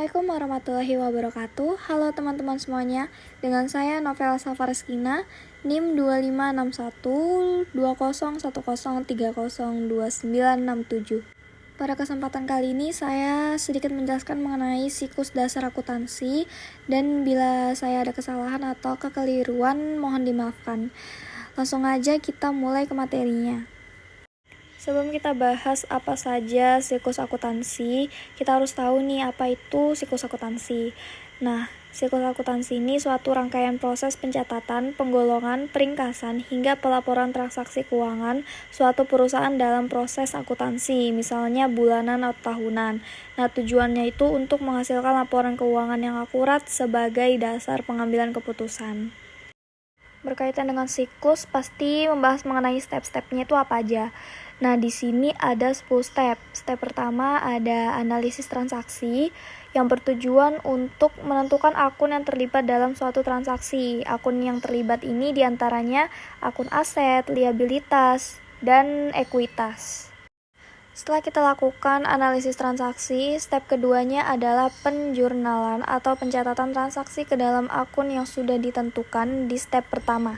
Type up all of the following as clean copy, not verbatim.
Assalamualaikum warahmatullahi wabarakatuh. Halo teman-teman semuanya. Dengan saya Novela Safareskina, NIM 25612010302967. Pada kesempatan kali ini saya sedikit menjelaskan mengenai siklus dasar akuntansi, dan bila saya ada kesalahan atau kekeliruan mohon dimaafkan. Langsung aja kita mulai ke materinya. Sebelum kita bahas apa saja siklus akuntansi, kita harus tahu nih apa itu siklus akuntansi. Nah, siklus akuntansi ini suatu rangkaian proses pencatatan, penggolongan, peringkasan, hingga pelaporan transaksi keuangan suatu perusahaan dalam proses akuntansi, misalnya bulanan atau tahunan. Nah, tujuannya itu untuk menghasilkan laporan keuangan yang akurat sebagai dasar pengambilan keputusan. Berkaitan dengan siklus, pasti membahas mengenai step-stepnya itu apa aja. Nah, di sini ada 10 step. Step pertama ada analisis transaksi yang bertujuan untuk menentukan akun yang terlibat dalam suatu transaksi. Akun yang terlibat ini diantaranya akun aset, liabilitas, dan ekuitas. Setelah kita lakukan analisis transaksi, step keduanya adalah penjurnalan atau pencatatan transaksi ke dalam akun yang sudah ditentukan di step pertama.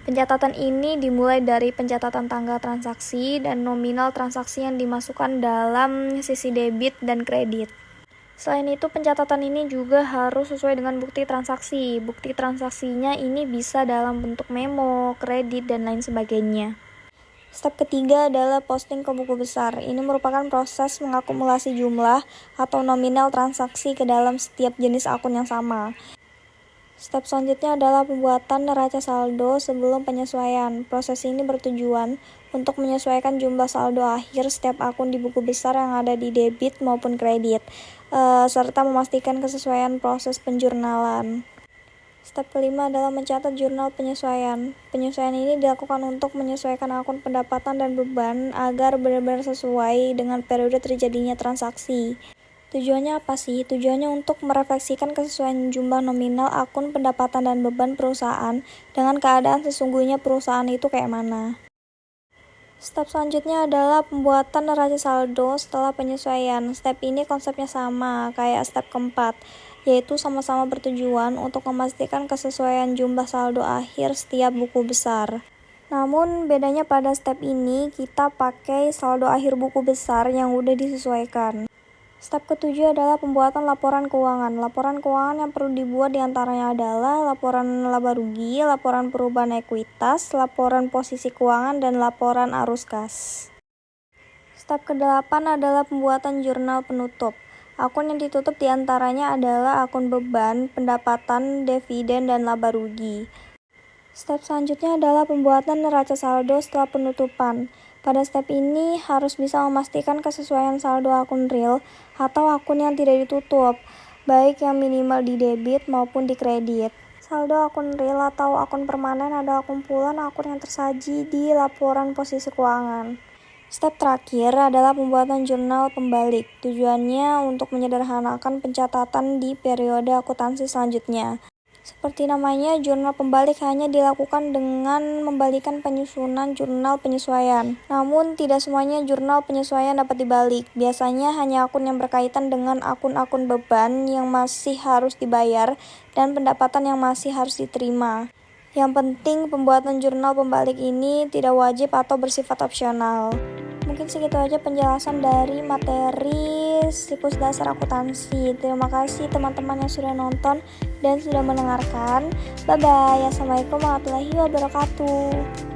Pencatatan ini dimulai dari pencatatan tanggal transaksi dan nominal transaksi yang dimasukkan dalam sisi debit dan kredit. Selain itu, pencatatan ini juga harus sesuai dengan bukti transaksi. Bukti transaksinya ini bisa dalam bentuk memo, kredit, dan lain sebagainya. Step ketiga adalah posting ke buku besar. Ini merupakan proses mengakumulasi jumlah atau nominal transaksi ke dalam setiap jenis akun yang sama. Step selanjutnya adalah pembuatan neraca saldo sebelum penyesuaian. Proses ini bertujuan untuk menyesuaikan jumlah saldo akhir setiap akun di buku besar yang ada di debit maupun kredit, serta memastikan kesesuaian proses penjurnalan. Step kelima adalah mencatat jurnal penyesuaian. Penyesuaian ini dilakukan untuk menyesuaikan akun pendapatan dan beban agar benar-benar sesuai dengan periode terjadinya transaksi. Tujuannya apa sih? Tujuannya untuk merefleksikan kesesuaian jumlah nominal akun pendapatan dan beban perusahaan dengan keadaan sesungguhnya perusahaan itu kayak mana. Step selanjutnya adalah pembuatan neraca saldo setelah penyesuaian. Step ini konsepnya sama kayak step keempat, yaitu sama-sama bertujuan untuk memastikan kesesuaian jumlah saldo akhir setiap buku besar. Namun bedanya pada step ini kita pakai saldo akhir buku besar yang udah disesuaikan. Step ketujuh adalah pembuatan laporan keuangan. Laporan keuangan yang perlu dibuat diantaranya adalah laporan laba rugi, laporan perubahan ekuitas, laporan posisi keuangan, dan laporan arus kas. Step ke-8 adalah pembuatan jurnal penutup. Akun yang ditutup diantaranya adalah akun beban, pendapatan, dividen, dan laba rugi. Step selanjutnya adalah pembuatan neraca saldo setelah penutupan. Pada step ini harus bisa memastikan kesesuaian saldo akun real atau akun yang tidak ditutup, baik yang minimal di debit maupun di kredit. Saldo akun real atau akun permanen adalah kumpulan akun yang tersaji di laporan posisi keuangan. Step terakhir adalah pembuatan jurnal pembalik. Tujuannya untuk menyederhanakan pencatatan di periode akuntansi selanjutnya. Seperti namanya, jurnal pembalik hanya dilakukan dengan membalikan penyusunan jurnal penyesuaian. Namun, tidak semuanya jurnal penyesuaian dapat dibalik. Biasanya hanya akun yang berkaitan dengan akun-akun beban yang masih harus dibayar dan pendapatan yang masih harus diterima. Yang penting, pembuatan jurnal pembalik ini tidak wajib atau bersifat opsional. Mungkin segitu aja penjelasan dari materi siklus dasar akuntansi. Terima kasih teman-teman yang sudah nonton dan sudah mendengarkan. Bye-bye. Assalamualaikum warahmatullahi wabarakatuh.